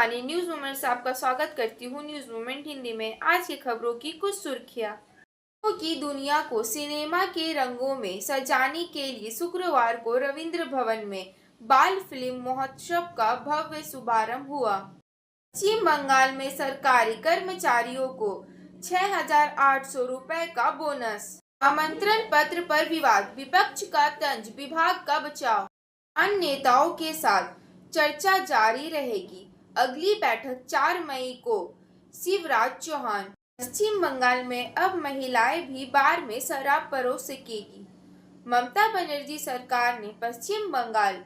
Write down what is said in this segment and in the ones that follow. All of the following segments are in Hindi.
शिवानी न्यूज मोमेंट से आपका स्वागत करती हूँ। न्यूज मोमेंट हिंदी में आज की खबरों की कुछ सुर्खियाँ। की दुनिया को सिनेमा के रंगों में सजाने के लिए शुक्रवार को रविंद्र भवन में बाल फिल्म महोत्सव का भव्य शुभारंभ हुआ। पश्चिम बंगाल में सरकारी कर्मचारियों को 6,800 रुपए का बोनस। आमंत्रण पत्र पर विवाद, विपक्ष का तंज, विभाग का बचाव। अन्य नेताओं के साथ चर्चा जारी रहेगी। अगली बैठक 4 मई को। शिवराज चौहान। पश्चिम बंगाल में अब महिलाएं भी बार में शराब परोस सकेगी। ममता बनर्जी सरकार ने पश्चिम बंगाल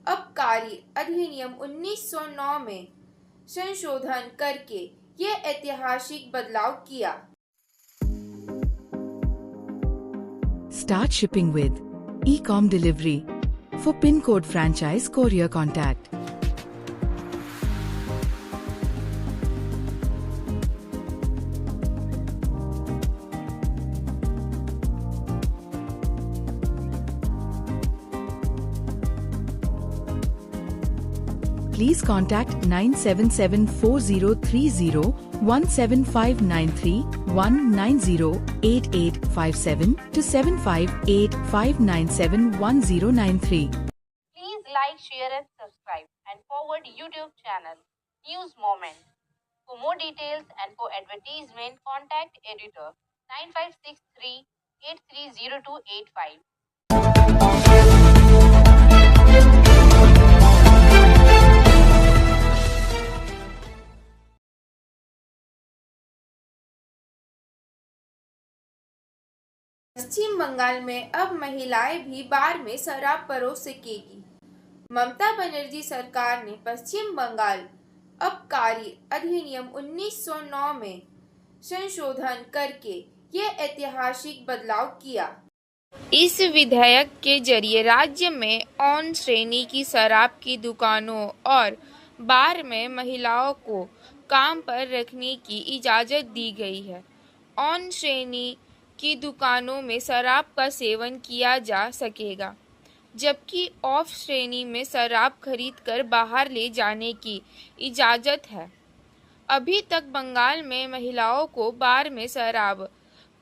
आबकारी अधिनियम 1909 में संशोधन करके ये ऐतिहासिक बदलाव किया। Start shipping with e-com delivery. For PIN code franchise courier contact. Please contact 97740301759319088857 to 7585971093. Please like, share and subscribe and forward YouTube channel News Moment. For more details and for advertisement, contact editor 9563 830285. पश्चिम बंगाल में अब महिलाएं भी बार में शराब परोस सकेगी। ममता बनर्जी सरकार ने पश्चिम बंगाल आबकारी अधिनियम 1909 में संशोधन करके ये ऐतिहासिक बदलाव किया। इस विधेयक के जरिए राज्य में ऑन श्रेणी की शराब की दुकानों और बार में महिलाओं को काम पर रखने की इजाज़त दी गई है। ऑन श्रेणी की दुकानों में शराब का सेवन किया जा सकेगा, जबकि ऑफ श्रेणी में शराब खरीदकर बाहर ले जाने की इजाज़त है। अभी तक बंगाल में महिलाओं को बार में शराब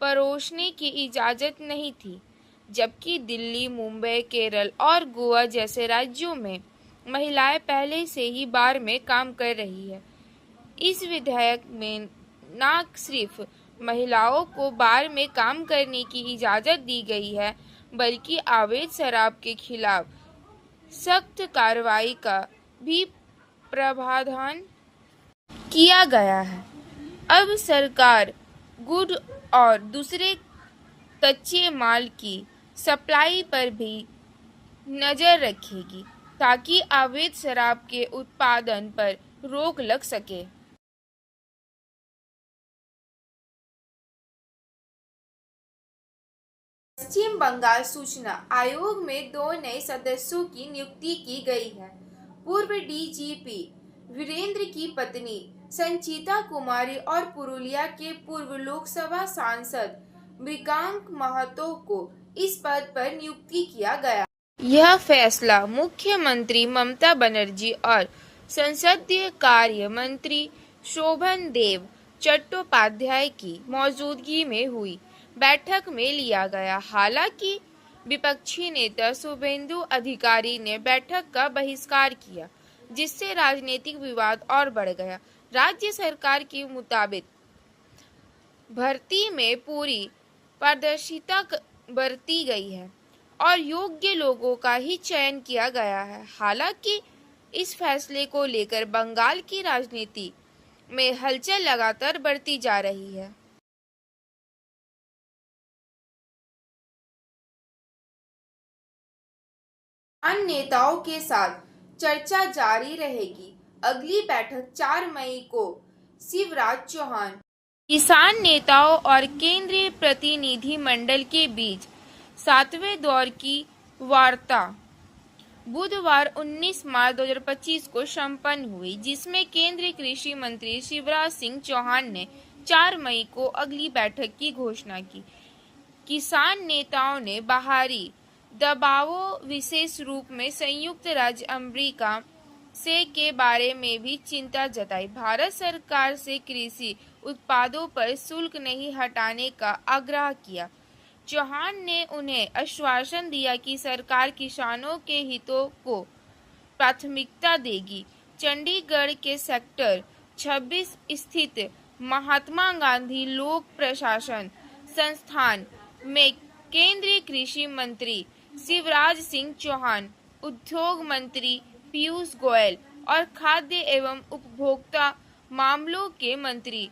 परोसने की इजाज़त नहीं थी, जबकि दिल्ली, मुंबई, केरल और गोवा जैसे राज्यों में महिलाएं पहले से ही बार में काम कर रही है। इस विधेयक में न सिर्फ महिलाओं को बार में काम करने की इजाज़त दी गई है, बल्कि अवैध शराब के खिलाफ सख्त कार्रवाई का भी प्रावधान किया गया है। अब सरकार गुड़ और दूसरे कच्चे माल की सप्लाई पर भी नज़र रखेगी, ताकि अवैध शराब के उत्पादन पर रोक लग सके। पश्चिम बंगाल सूचना आयोग में 2 नए सदस्यों की नियुक्ति की गई है। पूर्व डीजीपी वीरेंद्र की पत्नी संचिता कुमारी और पुरुलिया के पूर्व लोकसभा सांसद मृगांक महतो को इस पद पर नियुक्ति किया गया। यह फैसला मुख्यमंत्री ममता बनर्जी और संसदीय कार्य मंत्री शोभन देव चट्टोपाध्याय की मौजूदगी में हुई बैठक में लिया गया। हालांकि विपक्षी नेता शुभेंदु अधिकारी ने बैठक का बहिष्कार किया, जिससे राजनीतिक विवाद और बढ़ गया। राज्य सरकार के मुताबिक भर्ती में पूरी पारदर्शिता बरती गई है और योग्य लोगों का ही चयन किया गया है। हालांकि इस फैसले को लेकर बंगाल की राजनीति में हलचल लगातार बढ़ती जा रही है। अन्य नेताओं के साथ चर्चा जारी रहेगी। अगली बैठक 4 मई को। शिवराज चौहान। किसान नेताओं और केंद्रीय प्रतिनिधि मंडल के बीच 7वें दौर की वार्ता बुधवार 19 मार्च 2025 को संपन्न हुई, जिसमें केंद्रीय कृषि मंत्री शिवराज सिंह चौहान ने 4 मई को अगली बैठक की घोषणा की। किसान नेताओं ने बाहरी दबावों, विशेष रूप में संयुक्त राज्य अमेरिका से के बारे में भी चिंता जताई। भारत सरकार से कृषि उत्पादों पर शुल्क नहीं हटाने का आग्रह किया। चौहान ने उन्हें आश्वासन दिया कि सरकार किसानों के हितों को प्राथमिकता देगी। चंडीगढ़ के सेक्टर 26 स्थित महात्मा गांधी लोक प्रशासन संस्थान में केंद्रीय कृषि मंत्री शिवराज सिंह चौहान, उद्योग मंत्री पीयूष गोयल और खाद्य एवं उपभोक्ता मामलों के मंत्री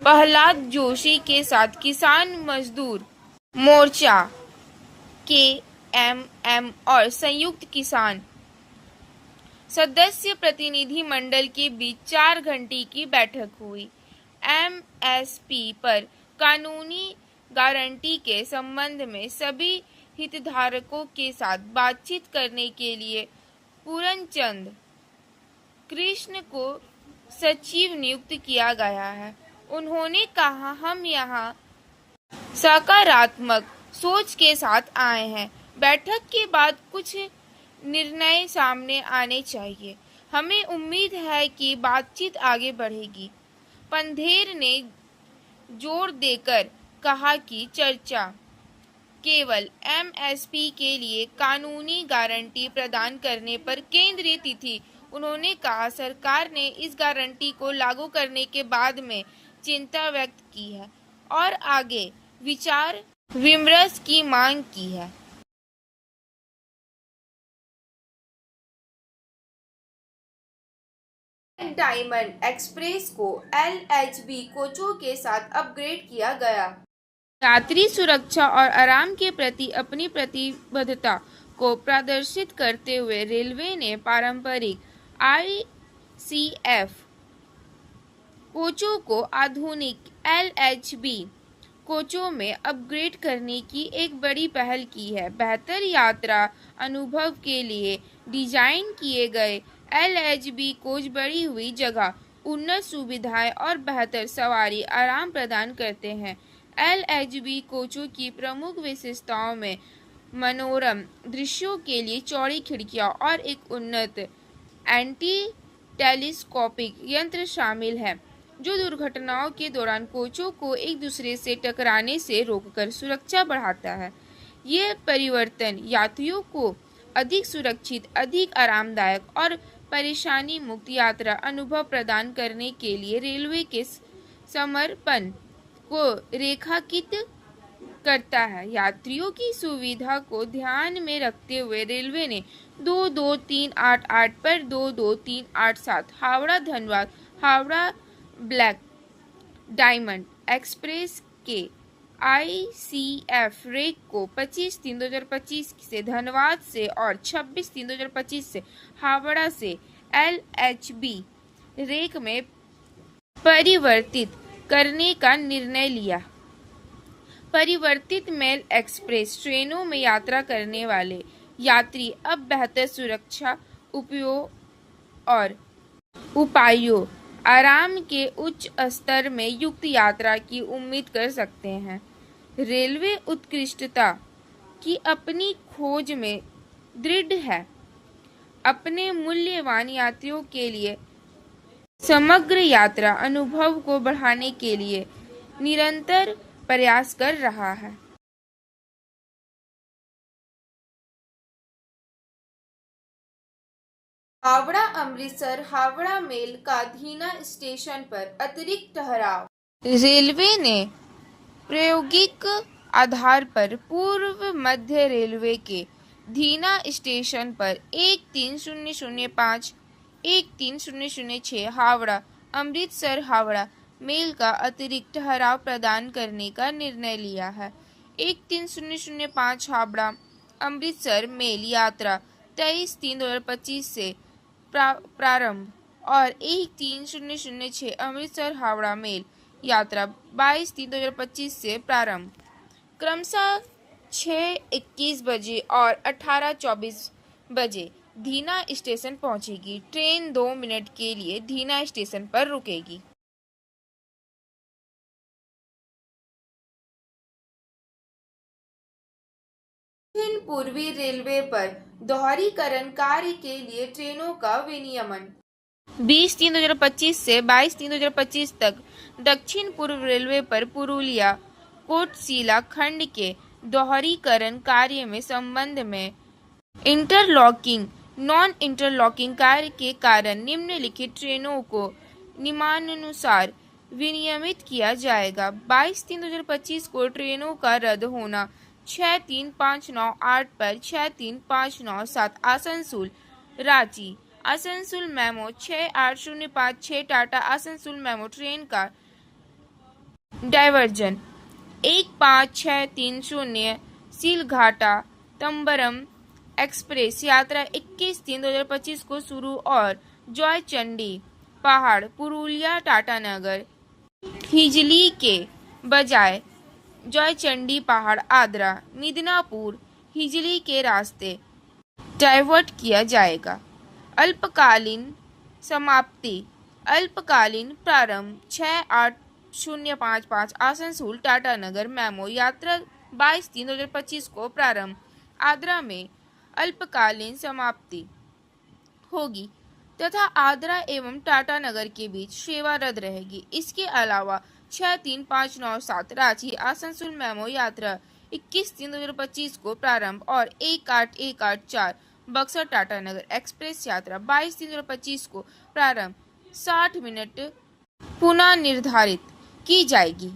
प्रहलाद जोशी के साथ किसान मजदूर मोर्चा KMM और संयुक्त किसान सदस्य प्रतिनिधि मंडल के बीच 4 घंटे की बैठक हुई। MSP पर कानूनी गारंटी के संबंध में सभी हितधारकों के साथ बातचीत करने के लिए पूर्णचंद कृष्ण को सचिव नियुक्त किया गया है। उन्होंने कहा, हम यहाँ सकारात्मक सोच के साथ आए हैं। बैठक के बाद कुछ निर्णय सामने आने चाहिए। हमें उम्मीद है कि बातचीत आगे बढ़ेगी। पंधेर ने जोर देकर कहा कि चर्चा केवल MSP के लिए कानूनी गारंटी प्रदान करने पर केंद्रित थी। उन्होंने कहा, सरकार ने इस गारंटी को लागू करने के बाद में चिंता व्यक्त की है और आगे विचार विमर्श की मांग की है। डायमंड एक्सप्रेस को LHB कोचों के साथ अपग्रेड किया गया। यात्री सुरक्षा और आराम के प्रति अपनी प्रतिबद्धता को प्रदर्शित करते हुए रेलवे ने पारंपरिक ICF कोचों को आधुनिक LHB कोचों में अपग्रेड करने की एक बड़ी पहल की है। बेहतर यात्रा अनुभव के लिए डिजाइन किए गए LHB कोच बढ़ी हुई जगह, उन्नत सुविधाएं और बेहतर सवारी आराम प्रदान करते हैं। LHB कोचों की प्रमुख विशेषताओं में मनोरम दृश्यों के लिए चौड़ी खिड़कियां और एक उन्नत एंटी टेलीस्कोपिक यंत्र शामिल है, जो दुर्घटनाओं के दौरान कोचों को एक दूसरे से टकराने से रोककर सुरक्षा बढ़ाता है। ये परिवर्तन यात्रियों को अधिक सुरक्षित, अधिक आरामदायक और परेशानी मुक्त यात्रा अनुभव प्रदान करने के लिए रेलवे के समर्पण को रेखांकित करता है। यात्रियों की सुविधा को ध्यान में रखते हुए रेलवे ने 22388 पर 22387 Howrah Dhanbad Howrah black diamond express के ICF रेक को 25/3/2025 से धनबाद से और 26/3/2025 से हावड़ा से LHB रेक में परिवर्तित करने का निर्णय लिया। परिवर्तित मेल एक्सप्रेस ट्रेनों में यात्रा करने वाले यात्री अब बेहतर सुरक्षा और उपायों आराम के उच्च स्तर में युक्त यात्रा की उम्मीद कर सकते हैं। रेलवे उत्कृष्टता की अपनी खोज में दृढ़ है, अपने मूल्यवान यात्रियों के लिए समग्र यात्रा अनुभव को बढ़ाने के लिए निरंतर प्रयास कर रहा है। हावड़ा अमृतसर हावड़ा मेल का धीना स्टेशन पर अतिरिक्त ठहराव। रेलवे ने प्रायोगिक आधार पर पूर्व मध्य रेलवे के धीना स्टेशन पर 13005 13006 हावड़ा अमृतसर हावड़ा मेल का अतिरिक्त ठहराव प्रदान करने का निर्णय लिया है। 13005 हावड़ा अमृतसर मेल यात्रा 23/3/2025 से प्रारंभ और 13006 अमृतसर हावड़ा मेल यात्रा 22/3/2025 से प्रारंभ, क्रमशः 6:21 बजे और 18:24 बजे धीना स्टेशन पहुंचेगी। ट्रेन 2 मिनट के लिए धीना स्टेशन पर रुकेगी। दक्षिण पूर्वी रेलवे पर दोहरीकरण कार्य के लिए ट्रेनों का विनियमन। 20-3-2025 से 22-3-2025 तक दक्षिण पूर्व रेलवे पर पुरुलिया कोटशिला खंड के दोहरीकरण कार्य में संबंध में इंटरलॉकिंग नॉन इंटरलॉकिंग कार्य के कारण निम्नलिखित ट्रेनों को नियमानुसार विनियमित किया जाएगा। 22-3-2025 को ट्रेनों का रद्द होना 63598 पर 63597 Asansol Ranchi Asansol memo 68056 Tata Asansol MEMU train का डायवर्जन 15630 सीलघाटा तंबरम एक्सप्रेस यात्रा 21-3-2025 को शुरू और जॉयचंडी पहाड़ पुरुलिया टाटानगर हिजली के बजाय जॉयचंडी पहाड़ आद्रा मिदनापुर हिजली के रास्ते डाइवर्ट किया जाएगा। अल्पकालीन समाप्ति अल्पकालीन प्रारंभ 68055 आसनसोल टाटानगर मेमो यात्रा 22-3-2025 को प्रारंभ आद्रा में अल्पकालीन समाप्ति होगी तथा आद्रा एवं टाटानगर के बीच सेवा रद्द रहेगी। इसके अलावा 63597 रांची आसनसोल मेमो यात्रा 21-3-2025 को प्रारंभ और 18184 बक्सर टाटानगर एक्सप्रेस यात्रा 22-3-2025 को प्रारंभ 60 मिनट पुनः निर्धारित की जाएगी।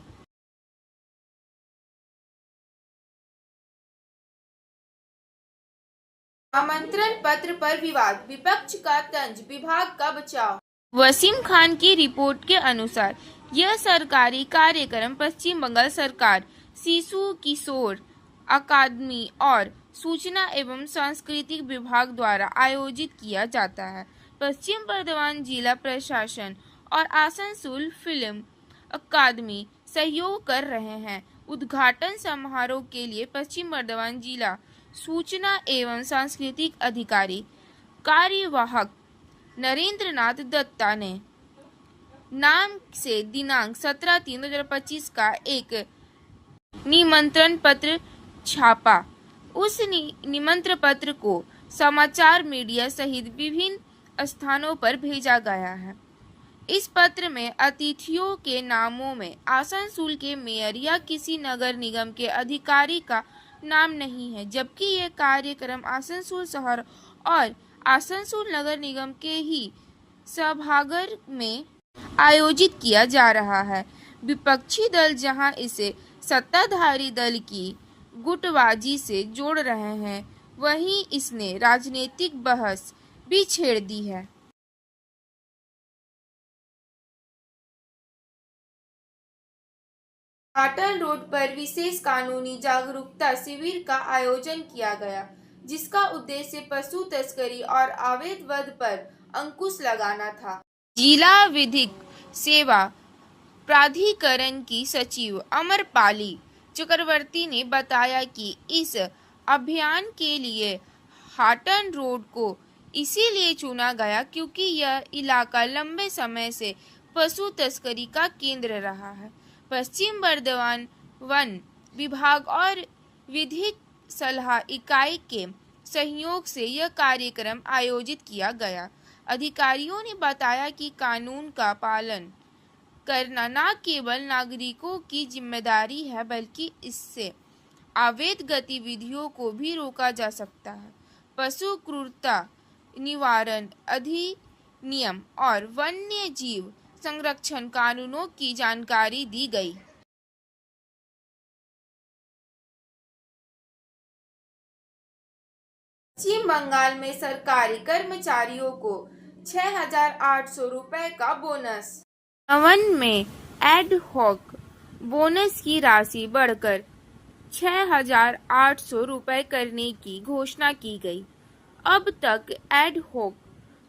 आमंत्रण पत्र पर विवाद, विपक्ष का तंज, विभाग का बचाव। वसीम खान की रिपोर्ट के अनुसार यह सरकारी कार्यक्रम पश्चिम बंगाल सरकार, शिशु किशोर अकादमी और सूचना एवं सांस्कृतिक विभाग द्वारा आयोजित किया जाता है। पश्चिम बर्धमान जिला प्रशासन और आसनसोल फिल्म अकादमी सहयोग कर रहे हैं। उद्घाटन समारोह के लिए पश्चिम बर्धमान जिला सूचना एवं सांस्कृतिक अधिकारी कार्यवाहक नरेंद्र नाथ दत्ता ने नाम से दिनांक 17-3-2025 का एक निमंत्रण पत्र छापा। उस निमंत्रण पत्र को समाचार मीडिया सहित विभिन्न स्थानों पर भेजा गया है। इस पत्र में अतिथियों के नामों में आसनसोल के मेयर या किसी नगर निगम के अधिकारी का नाम नहीं है, जबकि यह कार्यक्रम आसनसोल शहर और आसनसोल नगर निगम के ही सभागार में आयोजित किया जा रहा है। विपक्षी दल जहां इसे सत्ताधारी दल की गुटबाजी से जोड़ रहे हैं, वहीं इसने राजनीतिक बहस भी छेड़ दी है। पाटन रोड पर विशेष कानूनी जागरूकता शिविर का आयोजन किया गया, जिसका उद्देश्य पशु तस्करी और अवैध वध पर अंकुश लगाना था। जिला विधिक सेवा प्राधिकरण की सचिव अमरपाली चक्रवर्ती ने बताया कि इस अभियान के लिए हाटन रोड को इसीलिए चुना गया क्योंकि यह इलाका लंबे समय से पशु तस्करी का केंद्र रहा है। पश्चिम बर्धमान वन विभाग और विधिक सलाह इकाई के सहयोग से यह कार्यक्रम आयोजित किया गया। अधिकारियों ने बताया कि कानून का पालन करना न केवल नागरिकों की जिम्मेदारी है, बल्कि इससे अवैध गतिविधियों को भी रोका जा सकता है। पशु क्रूरता निवारण अधिनियम और वन्य जीव संरक्षण कानूनों की जानकारी दी गई। पश्चिम बंगाल में सरकारी कर्मचारियों को 6,800 रुपए का बोनस। नवन में एड हॉक बोनस की राशि बढ़कर 6,800 रुपए करने की घोषणा की गई। अब तक एड हॉक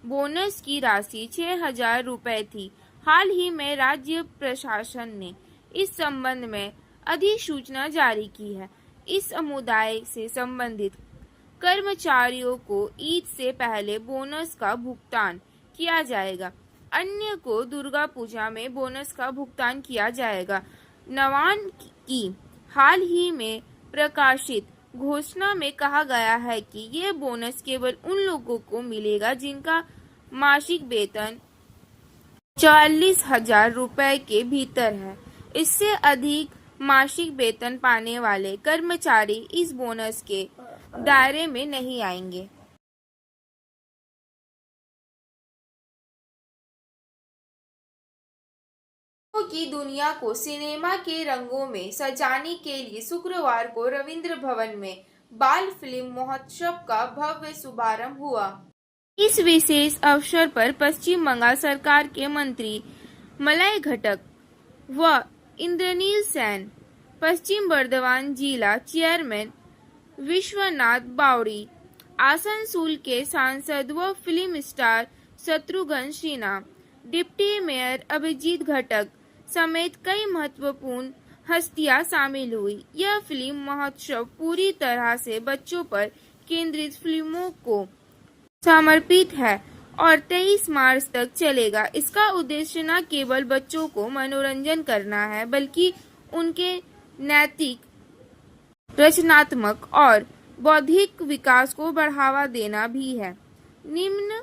बोनस की राशि 6,000 रुपए थी। हाल ही में राज्य प्रशासन ने इस संबंध में अधिसूचना जारी की है। इस समुदाय से संबंधित कर्मचारियों को ईद से पहले बोनस का भुगतान किया जाएगा। अन्य को दुर्गा पूजा में बोनस का भुगतान किया जाएगा। नवान की हाल ही में प्रकाशित घोषणा में कहा गया है कि ये बोनस केवल उन लोगों को मिलेगा जिनका मासिक वेतन 40,000 रुपए के भीतर है। इससे अधिक मासिक वेतन पाने वाले कर्मचारी इस बोनस के दायरे में नहीं आएंगे। की दुनिया को सिनेमा के रंगों में सजाने के लिए शुक्रवार को रविंद्र भवन में बाल फिल्म महोत्सव का भव्य शुभारंभ हुआ। इस विशेष अवसर पर पश्चिम बंगाल सरकार के मंत्री मलय घटक व इंद्रनील सेन, पश्चिम बर्धमान जिला चेयरमैन विश्वनाथ बावड़ी, आसनसोल के सांसद व film star Shatrughan Sinha, deputy mayor Abhijit Ghatak समेत कई महत्वपूर्ण हस्तियां शामिल हुई। यह फिल्म महोत्सव पूरी तरह से बच्चों पर केंद्रित फिल्मों को समर्पित है और 23 मार्च तक चलेगा। इसका उद्देश्य न केवल बच्चों को मनोरंजन करना है, बल्कि उनके नैतिक, रचनात्मक और बौद्धिक विकास को बढ़ावा देना भी है। निम्न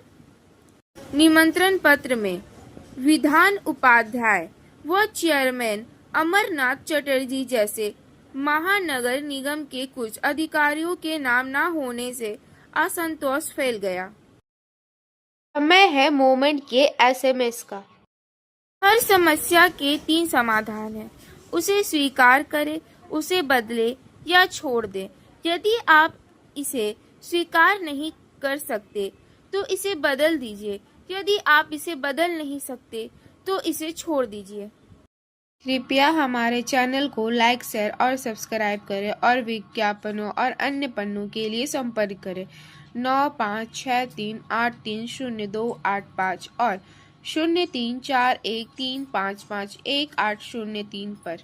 निमंत्रण पत्र में विधान उपाध्याय व चेयरमैन अमरनाथ चटर्जी जैसे महानगर निगम के कुछ अधिकारियों के नाम न होने से असंतोष फैल गया। समय है मोमेंट के एसएमएस का। हर समस्या के 3 समाधान हैं। उसे स्वीकार करें, उसे बदले या छोड़ दें। यदि आप इसे स्वीकार नहीं कर सकते तो इसे बदल दीजिए। यदि आप इसे बदल नहीं सकते तो इसे छोड़ दीजिए। कृपया हमारे चैनल को लाइक, शेयर और सब्सक्राइब करें और विज्ञापनों और अन्य पन्नों के लिए संपर्क करें 9563830285 और 0341355180 पर।